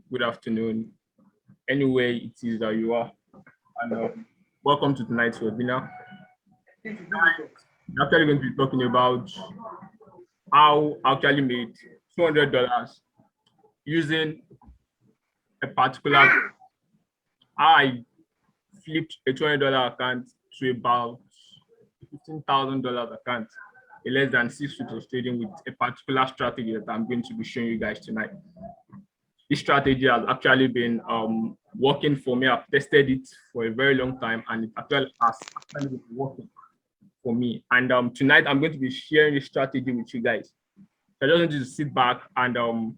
good afternoon, anywhere it is that you are. And welcome to tonight's webinar. I'm actually going to be talking about how I actually made $200 using a particular, how I flipped a $200 account to about $15,000 account in less than 6 weeks of trading with a particular strategy that I'm going to be showing you guys tonight. This strategy has actually been working for me. I've tested it for a very long time, and it actually has been working for me. And tonight I'm going to be sharing this strategy with you guys. So I just want you to sit back and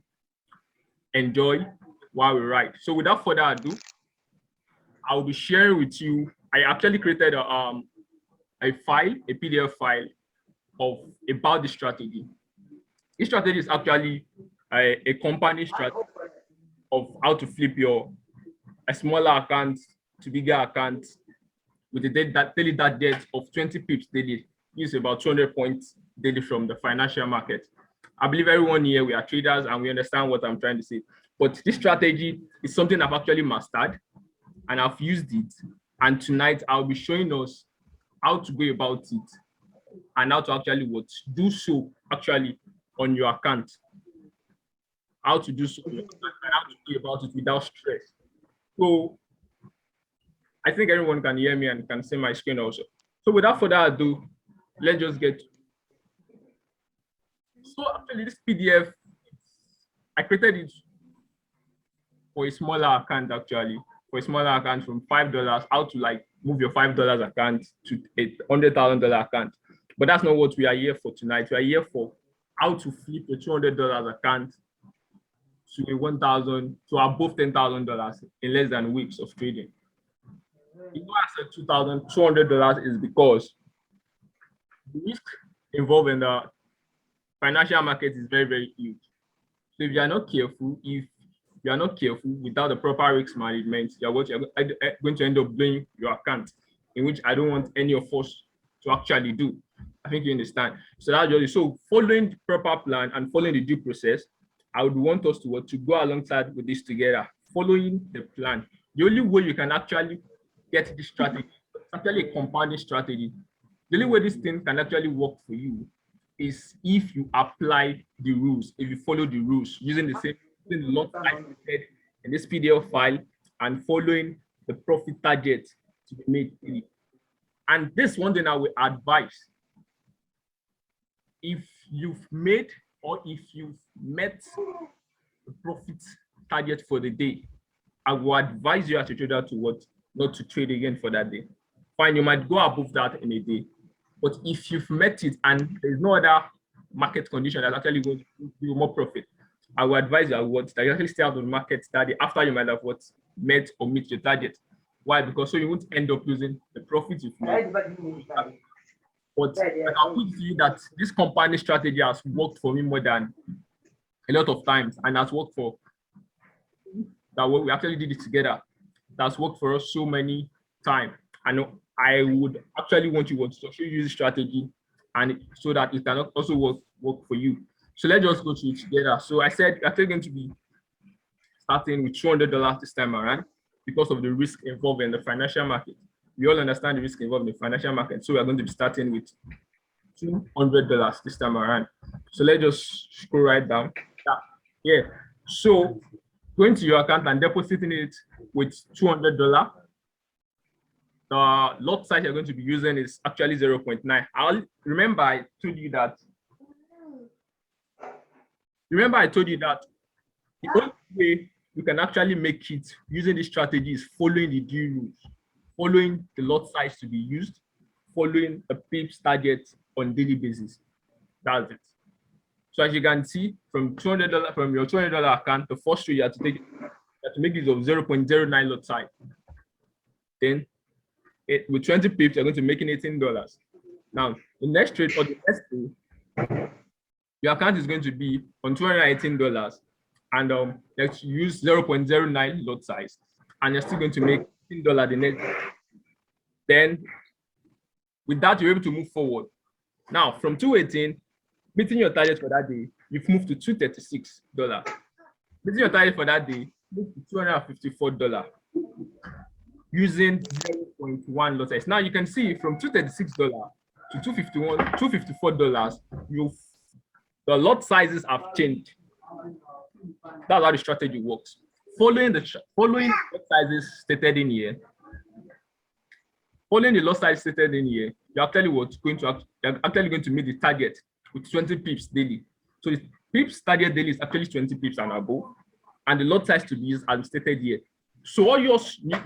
enjoy while we write. So without further ado, I'll be sharing with you. I actually created a file, a PDF file about the strategy. This strategy is actually a company strategy of how to flip a smaller account to bigger account with a daily target of 20 pips daily. This is about 200 points daily from the financial market. I believe everyone here, we are traders and we understand what I'm trying to say. But this strategy is something I've actually mastered and I've used it. And tonight I'll be showing us how to go about it and how to actually do so actually on your account. How to do so and how to go about it without stress. So I think everyone can hear me and can see my screen also. So without further ado, let's just get. So actually this PDF, I created it for a smaller account actually. For a smaller account from $5, how to like move your $5 account to a $100,000 account. But that's not what we are here for tonight. We are here for how to flip a $200 account to a $1,000 to above $10,000 in less than weeks of trading. You know, I said $2,200 is because the risk involved in the financial market is very, very huge. So if you are not careful, without the proper risk management, you're going to end up doing your account, in which I don't want any of us to actually do. I think you understand. So that's just so following the proper plan and following the due process, I would want us to go alongside with this together, following the plan. The only way you can actually get this strategy, actually a compounding strategy, the only way this thing can actually work for you is if you apply the rules, if you follow the rules, using the same lot I said in this PDF file and following the profit target to be made. And this one thing I will advise, if you've made or if you've met the profit target for the day, I will advise you as a trader to not to trade again for that day. Fine, you might go above that in a day, but if you've met it and there's no other market condition that's actually going to give you more profit, I will advise you that you actually stay out of the market that day after you might have met or meet your target. Why? Because so you won't end up losing the profit you've made. But I can put to you that this company strategy has worked for me more than a lot of times, and has worked for that. We actually did it together. That's worked for us so many times. And I would actually want you to use this strategy, and so that it can also work for you. So let's just go through it together. So I said we're actually going to be starting with $200 this time around because of the risk involved in the financial market. We all understand the risk involved in the financial market. So we're going to be starting with $200 this time around. So let's just scroll right down. Yeah. So going to your account and depositing it with $200. The lot size you're going to be using is actually 0.9. Remember I told you that the only way you can actually make it using this strategy is following the due rules, following the lot size to be used, following a pips target on daily basis. That's it. So as you can see, from $200 from your $200 account, the first trade you have to make use of 0.09 lot size. Then with 20 pips, you're going to be making $18. Now, the next trade or the next day, your account is going to be on $218, and let's use 0.09 lot size, and you're still going to make $18 the next. Then, with that, you're able to move forward. Now, from 218, meeting your target for that day, you've moved to $236. Meeting your target for that day, $254 using 0.1 lot size. Now you can see from $236 to $254, the lot sizes have changed. That's how the strategy works. Following the lot sizes stated in here, you're actually going to meet the target with 20 pips daily. So the pips target daily is actually 20 pips and above, and the lot size to be used as stated here. So all you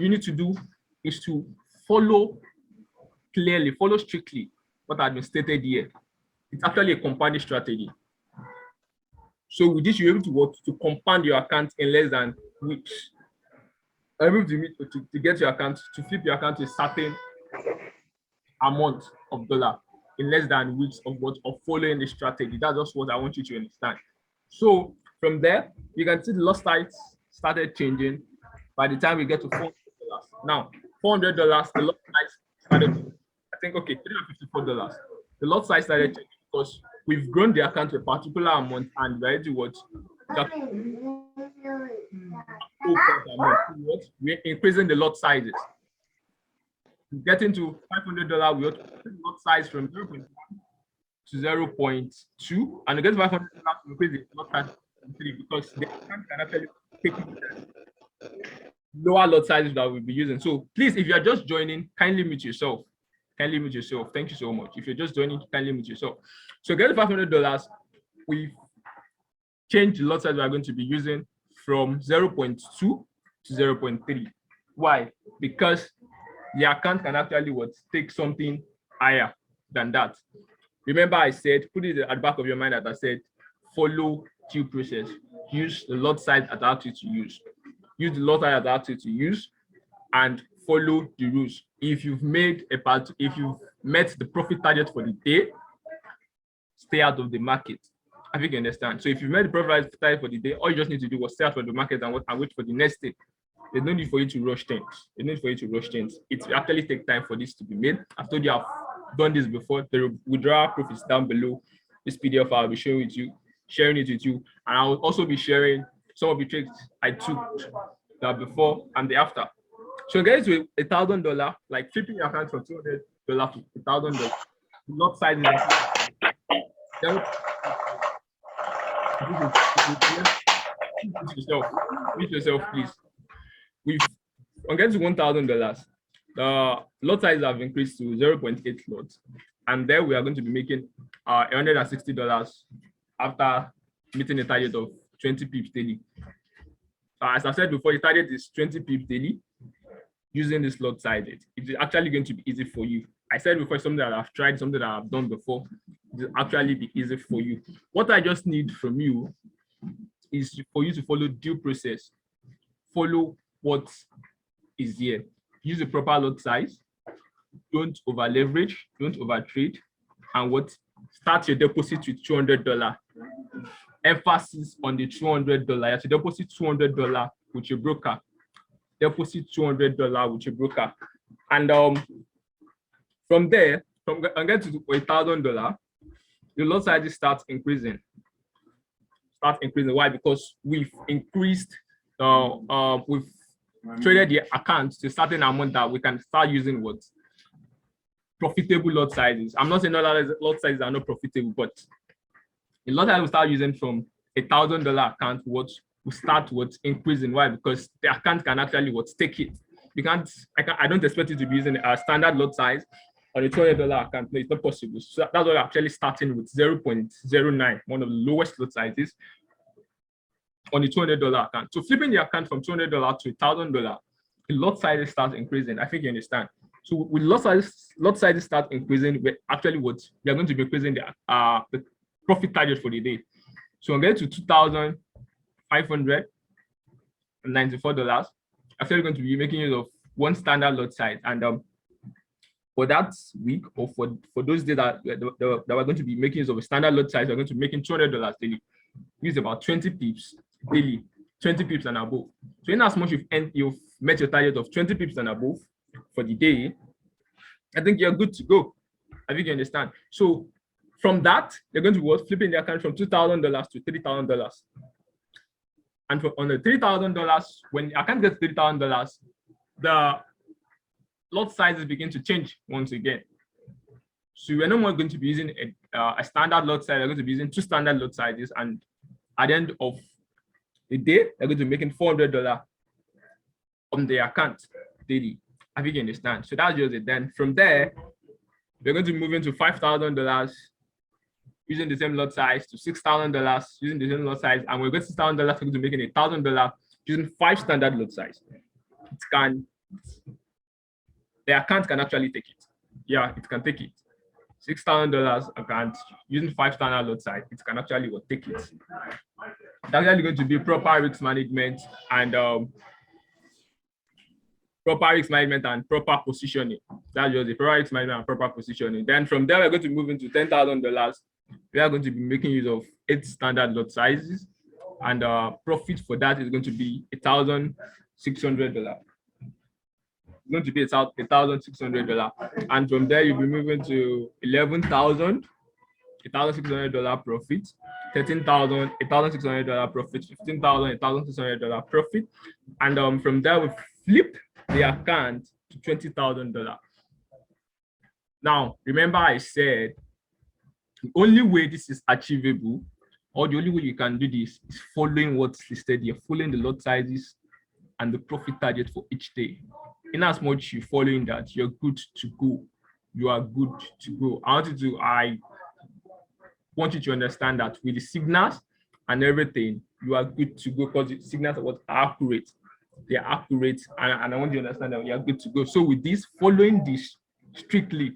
need to do is to follow strictly what has been stated here. It's actually a compounding strategy. So with this, you're able to compound your account in less than weeks. Able to get your account, to flip your account to a certain amount of dollar in less than weeks of following the strategy. That's just what I want you to understand. So from there, you can see the lot size started changing by the time we get to $400. Now, $400, the lot size started, I think, okay, $354. The lot size started changing because we've grown the account to a particular amount and we're ready to watch. We're increasing the lot sizes. Getting to $500, we have to lot size from 0.1 to 0.2, and to get to $500, we increase the lot size to 3 because the account can actually take lower lot sizes that we'll be using. So please, if you are just joining, kindly mute yourself. Kindly mute yourself. Thank you so much. If you're just joining, kindly mute yourself. So get to $500, we've changed the lot size we are going to be using from 0.2 to 0.3. Why? Because the account can actually take something higher than that. Remember, I said, put it at the back of your mind that I said, follow due process. Use the lot size adapted to use. Use the lot size adapted to use and follow the rules. If you've met the profit target for the day, stay out of the market. I think you understand. So if you've met the profit target for the day, all you just need to do was stay out of the market and wait for the next day. There's no need for you to rush things. It will actually take time for this to be made. I've told you I've done this before. The withdrawal proof is down below. This PDF I'll be sharing it with you. And I will also be sharing some of the tricks I took that before and the after. So guys, with $1,000, like flipping your account from $200 to $1,000, lot size is yourself, please. On getting to $1,000, the lot size have increased to 0.8 lots, and there we are going to be making $160 after meeting a target of 20 pips daily. As I said before, the target is 20 pips daily. Using this lot size, it's actually going to be easy for you. I said before, something that I've tried, something that I've done before. It will actually be easy for you. What I just need from you is for you to follow due process. Follow what is here. Use the proper lot size. Don't over leverage. Don't over trade. And start your deposit with $200. Emphasis on the $200. You have to deposit $200 with your broker. Deposit $200 with your broker. And from there, I'm getting to $1,000, the lot size starts increasing. Why? Because we've increased, we've traded the account to a certain amount that we can start using profitable lot sizes. I'm not saying that lot sizes are not profitable, but the lot size we start using from $1,000 account, will start increasing. Why? Because the account can actually take it. You can't. I don't expect you to be using a standard lot size on a $200 account. No, it's not possible. So that's why we're actually starting with 0.09, one of the lowest lot sizes on the $200 account. So flipping the account from $200 to $1,000, the lot sizes start increasing. I think you understand. So with lot sizes start increasing, we're actually we are going to be increasing the profit target for the day. So I'm going to $2,594. Actually going to be making use of one standard lot size, and for that week, or for those days that we're going to be making use of a standard lot size, we're going to be making $200 daily. Use about 20 pips daily, 20 pips and above. So in as much you've met your target of 20 pips and above for the day, I think you're good to go. I think you understand. So from that, you're going to be flipping the account from $2,000 to $3,000. And on the $3,000, when the account gets $3,000, the lot sizes begin to change once again. So we're no more going to be using a standard lot size. We're going to be using 2 standard lot sizes, and at the end of the day, they're going to be making $400 on their account daily. I think you understand. So that's just it. Then from there, we're going to move into $5,000 using the same lot size, to $6,000 using the same lot size, and we're going to $6,000, we're going to making $1,000 using 5 standard lot size. The account can actually take it. Yeah, it can take it. $6,000 account using 5 standard lot size, it can actually take it. It's actually going to be proper risk management and proper positioning. That's just the proper risk management and proper positioning. Then from there, we're going to move into $10,000. We are going to be making use of 8 standard lot sizes, and profit for that is going to be $1,600. It's going to be $1,600, and from there you'll be moving to $11,000, $1,600 profit, $13,000, $1,600 profit, $15,000, $1,600 profit, and from there we flip the account to $20,000. Now, remember I said the only way this is achievable, or the only way you can do this, is following what's listed here, following the lot sizes and the profit target for each day. In as much you're following that, you're good to go. You are good to go. I want you to understand that with the signals and everything, you are good to go, because the signals are accurate. They are accurate, and I want you to understand that you are good to go. So with this, following this strictly,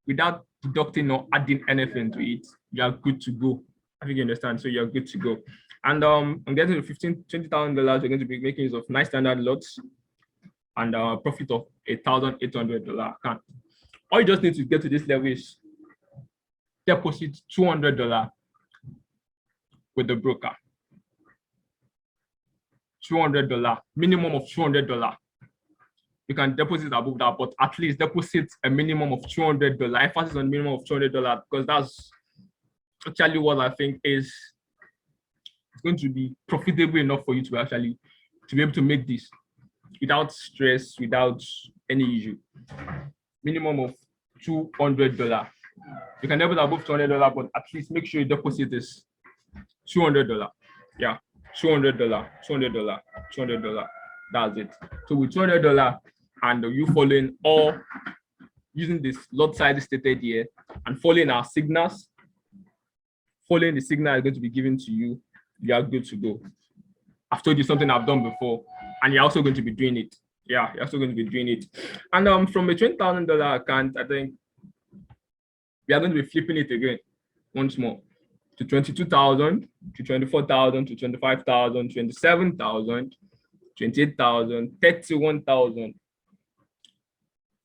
without deducting or adding anything to it, you are good to go. I think you understand. So you're good to go. And I'm getting to $20,000. We're going to be making use of 9 standard lots and a profit of $1,800 account. All you just need to get to this level is deposit $200 with the broker. $200, minimum of $200. You can deposit above that, but at least deposit a minimum of $200. Emphasis on minimum of $200, because that's actually what I think is going to be profitable enough for you to actually be able to make this without stress, without any issue. Minimum of $200. You can deposit above $200, but at least make sure you deposit is $200. Yeah, $200, $200, $200. That's it. So with $200 and you following or using this lot size stated here and following our signals, following the signal is going to be given to you, you are good to go. I've told you something I've done before, and you're also going to be doing it. Yeah, you're also going to be doing it. And from a $20,000 account, I think we are going to be flipping it again once more to 22,000, to 24,000, to 25,000, 27,000, 28,000, 31,000.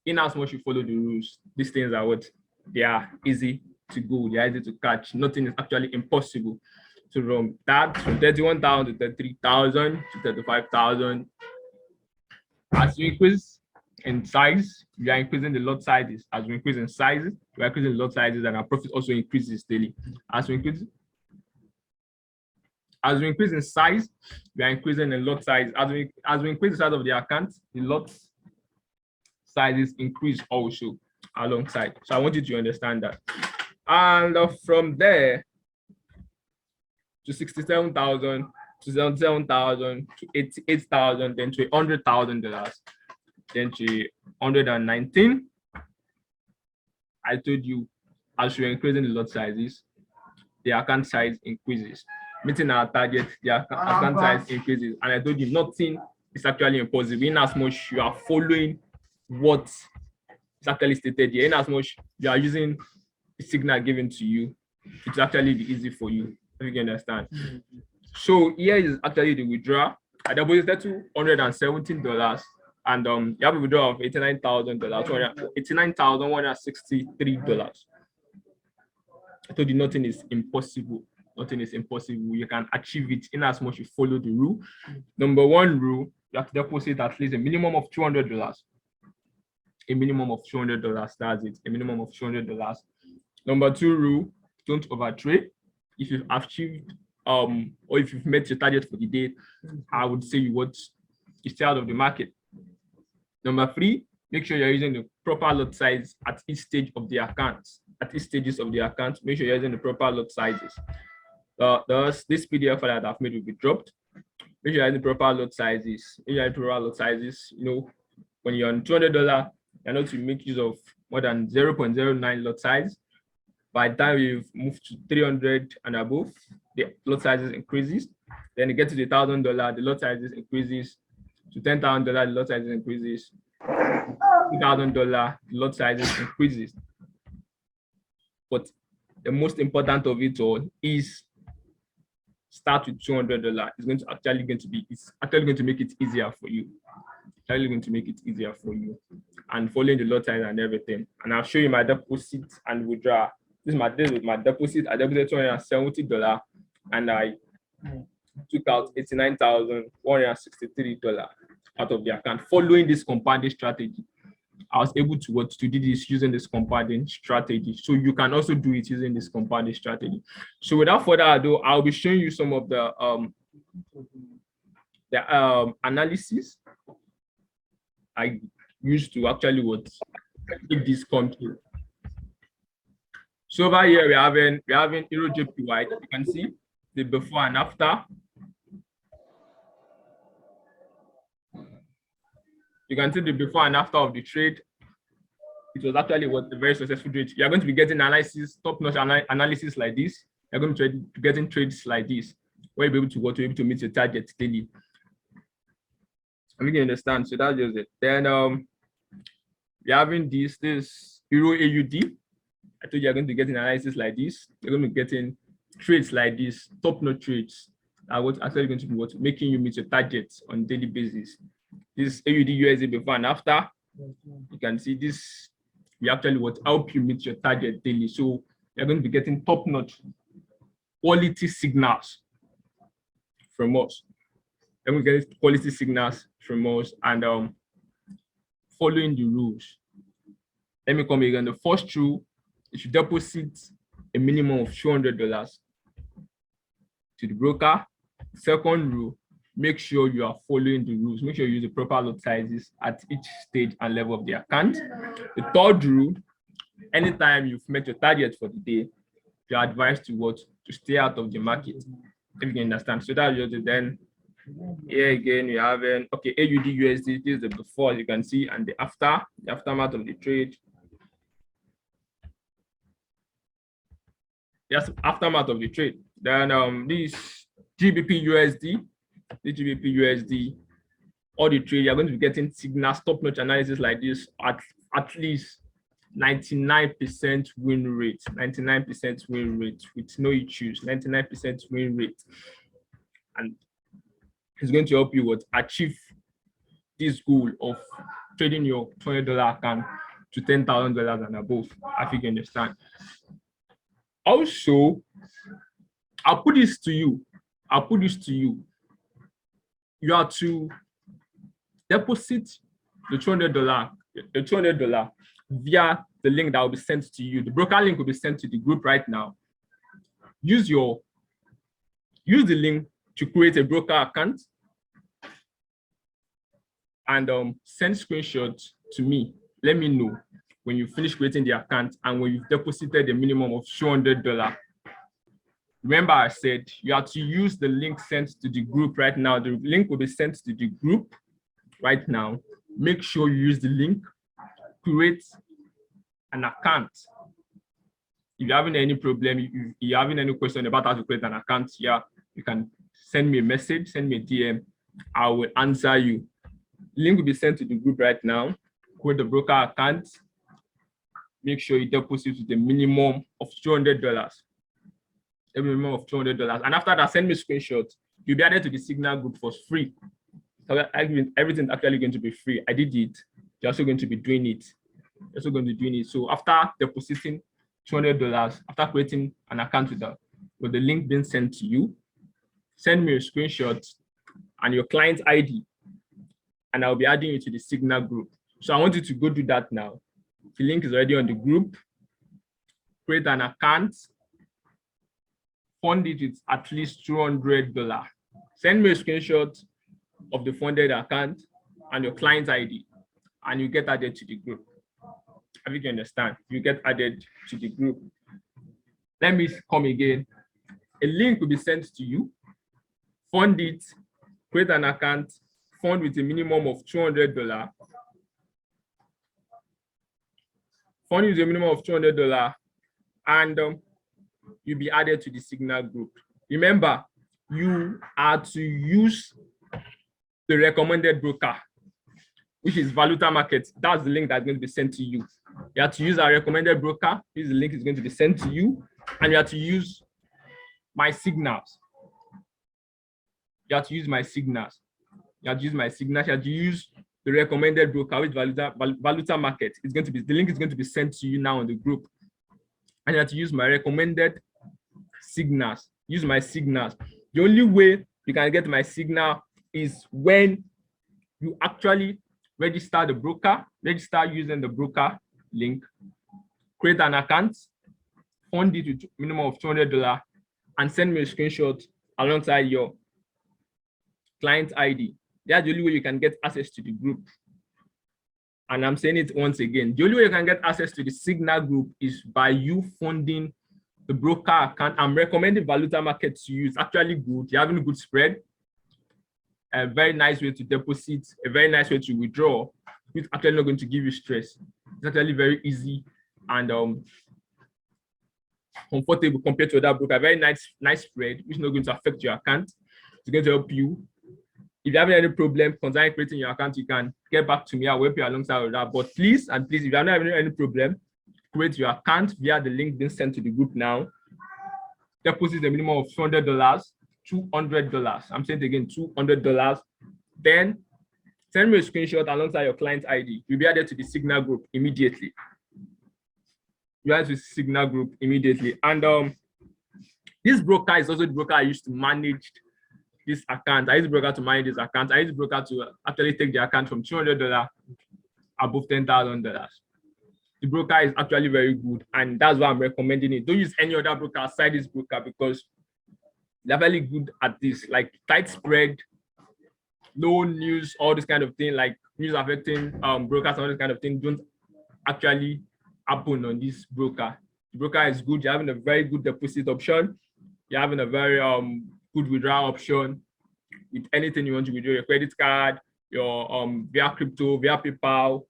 In as much you follow the rules, these things are what they are easy to go, they are easy to catch. Nothing is actually impossible. So from that, from 31,000 to 33,000 to 35,000, as you increase in size, we are increasing the lot sizes. As we increase in sizes, we are increasing the lot sizes, and our profit also increases daily. As we increase in size, we are increasing the lot size. As we increase the size of the account, the lot sizes increase also alongside. So I want you to understand that. And from there to 67,000, to 77,000, to 88,000, then to $100,000, then to 119. I told you, as you're increasing the lot sizes, the account size increases. Meeting our target, the account size increases. And I told you, nothing is actually impossible. In as much you are following what is actually stated here, in as much you are using the signal given to you, it's actually easy for you. If you can understand. So here is actually the withdrawal. I deposited $117, and you have a withdrawal of $89,163. I told you nothing is impossible. Nothing is impossible. You can achieve it in as much you follow the rule. Number one rule, you have to deposit at least a minimum of $200. A minimum of $200. That's it. A minimum of $200. Number two rule, don't overtrade. If you've achieved or if you've met your target for the day, I would say you stay out of the market. Number 3, make sure you're using the proper lot size at each stage of the account. At each stages of the account, make sure you're using the proper lot sizes. This PDF file that I've made will be dropped. Make sure you're using proper lot sizes. Make sure you're using proper lot sizes. When you're on $200, you're not to make use of more than 0.09 lot size. By the time you've moved to 300 and above, the lot sizes increases. Then you get to the $1,000, the lot sizes increases. To $10,000, the lot sizes increases. $2,000, the lot sizes increases. But the most important of it all is start with $200. It's actually going to make it easier for you. And following the lot size and everything. And I'll show you my deposit and withdrawal. This is my deposit. I deposited $270 and I took out $89,163 out of the account. Following this compounding strategy, I was able to do this using this compounding strategy. So you can also do it using this compounding strategy. So without further ado, I'll be showing you some of the analysis I used to actually make this come true. So over here we're having EuroJPY. You can see the before and after. You can see the before and after of the trade. It was actually a very successful trade. You are going to be getting top-notch analysis like this. You're going to be getting trades like this, where you'll be able to meet your target daily. I mean, you understand. So that's just it. Then we're having this Euro AUD. I told you you're going to be getting analysis like this. You're going to be getting trades like this, top-notch trades. What's actually going to be making you meet your targets on a daily basis. This AUD USD before and after. You can see this. We actually help you meet your target daily. So you're going to be getting top-notch quality signals from us. You're going to get quality signals from us and following the rules. Let me come again. The first rule, you should deposit a minimum of $200 to the broker. Second rule, make sure you are following the rules. Make sure you use the proper lot sizes at each stage and level of the account. The third rule, anytime you've met your target for the day, you're advised to stay out of the market. If you can understand. So that's just it. Then here again, we have AUD USD. This is the before, you can see, and the aftermath of the trade. Yes, aftermath of the trade. Then this GBP USD. The GBP USD, all the trade, you're going to be getting signals, top-notch analysis like this at least 99% win rate, 99% win rate with no issues, 99% win rate. And it's going to help you achieve this goal of trading your $20 account to $10,000 and above, I think you understand. Also, I'll put this to you. You have to deposit the $200 via the link that will be sent to you. The broker link will be sent to the group right now. Use the link to create a broker account and send screenshots to me. Let me know when you finish creating the account and when you've deposited a minimum of $200. Remember, I said you have to use the link sent to the group right now. The link will be sent to the group right now. Make sure you use the link, create an account. If you're having any problem, if you're having any question about how to create an account here, you can send me a message, send me a DM. I will answer you. Link will be sent to the group right now. Create the broker account. Make sure you deposit with a minimum of $200. A minimum of $200. And after that, send me screenshots. You'll be added to the Signal group for free. So everything's actually going to be free. I did it. You're also going to be doing it. So after depositing $200, after creating an account with the link being sent to you, send me a screenshot and your client ID, and I'll be adding you to the Signal group. So I want you to go do that now. The link is already on the group. Create an account. fund it with at least $200. Send me a screenshot of the funded account and your client ID, and you get added to the group. I think you understand. You get added to the group. Let me come again. A link will be sent to you. Fund it, create an account, fund with a minimum of $200. Fund with a minimum of $200, and you'll be added to the Signal group. Remember, you are to use the recommended broker, which is Valuta Market. That's the link that's going to be sent to you. You have to use our recommended broker. This link is going to be sent to you, and you have to use my signals. You have to use my signals. You have to use my signals. You have to use the recommended broker, which Valuta Market. It's going to be, the link is going to be sent to you now in the group. And you have to use my recommended signals. Use my signals. The only way you can get my signal is when you actually register the broker, register using the broker link, create an account, fund it with minimum of $200, and send me a screenshot alongside your client ID. That's the only way you can get access to the group. And I'm saying it once again, the only way you can get access to the Signal group is by you funding the broker account. I'm recommending Valuta Market to you. It's actually good. You're having a good spread. A very nice way to deposit, a very nice way to withdraw. It's actually not going to give you stress. It's actually very easy and comfortable compared to other broker. A very nice spread, which is not going to affect your account. It's going to help you. If you have any problem concerning creating your account, you can get back to me. I'll help you alongside with that. But please, if you're not having any problem, create your account via the link being sent to the group now. Deposit a minimum of $200. $200. I'm saying it again, $200. Then send me a screenshot alongside your client ID. You'll be added to the Signal group immediately. You added to the Signal group immediately. And this broker is also the broker I used to manage this account. I use the broker to manage this account. I use the broker to actually take the account from $200 above $10,000. The broker is actually very good, and that's why I'm recommending it. Don't use any other broker aside this broker because they're very good at this, like tight spread, low news, all this kind of thing, like news affecting brokers, all this kind of thing don't actually happen on this broker. The broker is good. You're having a very good deposit option. You're having a very good withdrawal option with anything you want to withdraw, your credit card, your via crypto, via PayPal,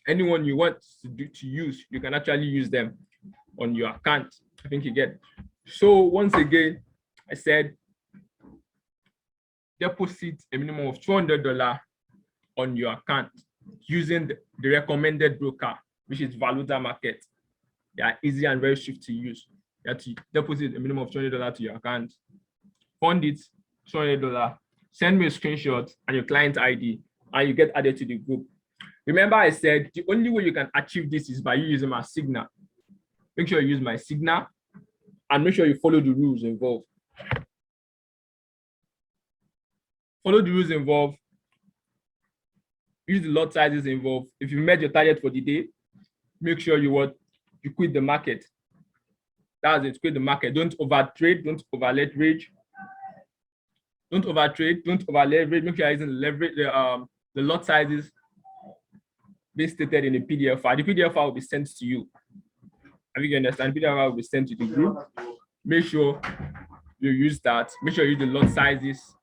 anyone you want to use, you can actually use them on your account. I think you get. So once again, I said deposit a minimum of $200 on your account using the recommended broker, which is Valuta Market. They are easy and very swift to use. You have to deposit a minimum of $200 to your account, fund it, $200, send me a screenshot and your client ID, and you get added to the group. Remember, I said the only way you can achieve this is by you using my signal. Make sure you use my signal and make sure you follow the rules involved. Follow the rules involved. Use the lot sizes involved. If you met your target for the day, make sure you quit the market. That's it, quit the market. Don't overtrade, don't over leverage. Don't overtrade, don't over leverage. Make sure you're using the lot sizes being stated in the PDF file. The PDF file will be sent to you. I think you understand. The PDF file will be sent to the group. Make sure you use that. Make sure you use the lot sizes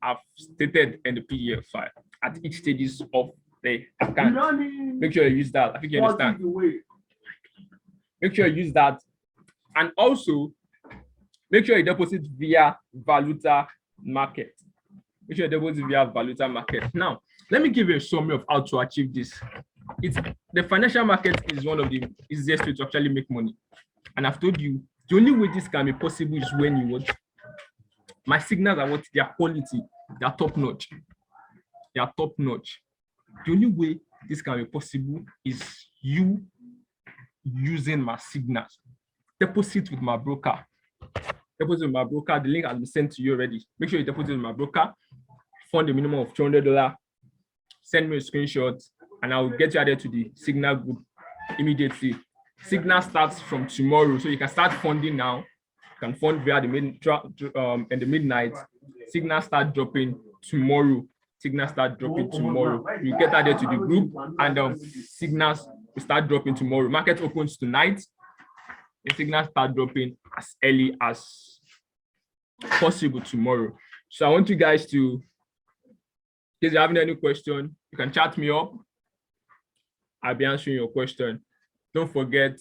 I've stated in the PDF file at each stages of the account. Make sure you use that. I think you understand. Make sure you use that. And also, make sure you deposit via Valuta Market. Make sure you deposit via Valuta Market. Now, let me give you a summary of how to achieve this. The financial market is one of the easiest ways to actually make money. And I've told you, the only way this can be possible is when you watch. My signals are their quality, they are top notch. They are top notch. The only way this can be possible is you using my signals. Deposit with my broker. Deposit with my broker. The link has been sent to you already. Make sure you deposit with my broker. Fund a minimum of $200. Send me a screenshot, and I will get you added to the Signal group immediately. Signal starts from tomorrow, so you can start funding now can fund via the in the midnight. Signal start dropping tomorrow. Signal start dropping tomorrow. You get added to the group, and signals will start dropping tomorrow. Market opens tonight. The signals start dropping as early as possible tomorrow. So I want you guys to, if you're having any question, you can chat me up. I'll be answering your question. Don't forget,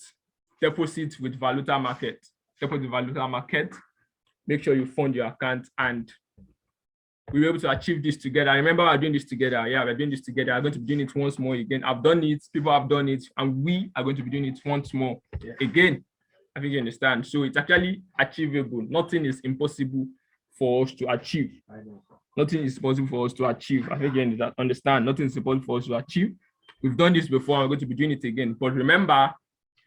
deposit with Valuta Market. Deposit with Valuta Market. Make sure you fund your account, and we were able to achieve this together. I remember we're doing this together. Yeah, we're doing this together. I'm going to be doing it once more again. I've done it, people have done it, and we are going to be doing it once more again. I think you understand. So it's actually achievable. Nothing is impossible for us to achieve. Nothing is possible for us to achieve. I think you understand. Nothing is possible for us to achieve. We've done this before. I'm going to be doing it again. But remember,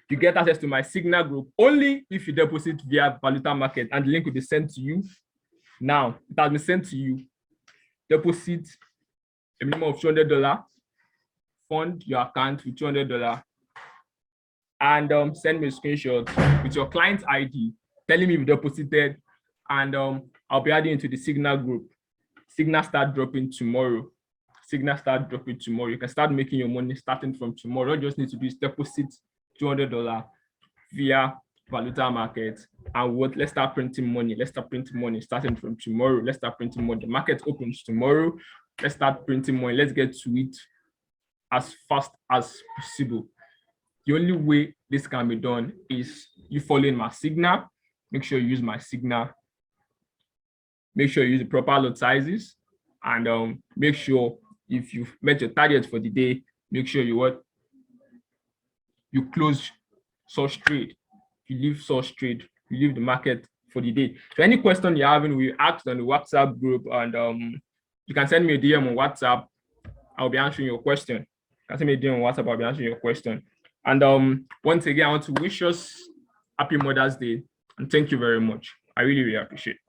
you get access to my Signal group only if you deposit via Valuta Market, and the link will be sent to you now. It has been sent to you. Deposit a minimum of $200. Fund your account with $200. And send me a screenshot with your client ID telling me you deposited, and I'll be adding into the Signal group. Signal start dropping tomorrow. Signal start dropping tomorrow. You can start making your money starting from tomorrow. All you just need to do is deposit $200 via Valuta Market, and let's start printing money. Let's start printing money starting from tomorrow. Let's start printing money. The market opens tomorrow. Let's start printing money. Let's get to it as fast as possible. The only way this can be done is you following my Signal. Make sure you use my Signal. Make sure you use the proper lot sizes, and make sure if you've met your target for the day, make sure you close such trade. You leave such trade, you leave the market for the day. So any question you're having, we asked on the WhatsApp group, and you can send me a DM on WhatsApp. I'll be answering your question. You can send me a DM on WhatsApp. I'll be answering your question. And once again, I want to wish us happy Mother's Day, and thank you very much. I really, really appreciate it.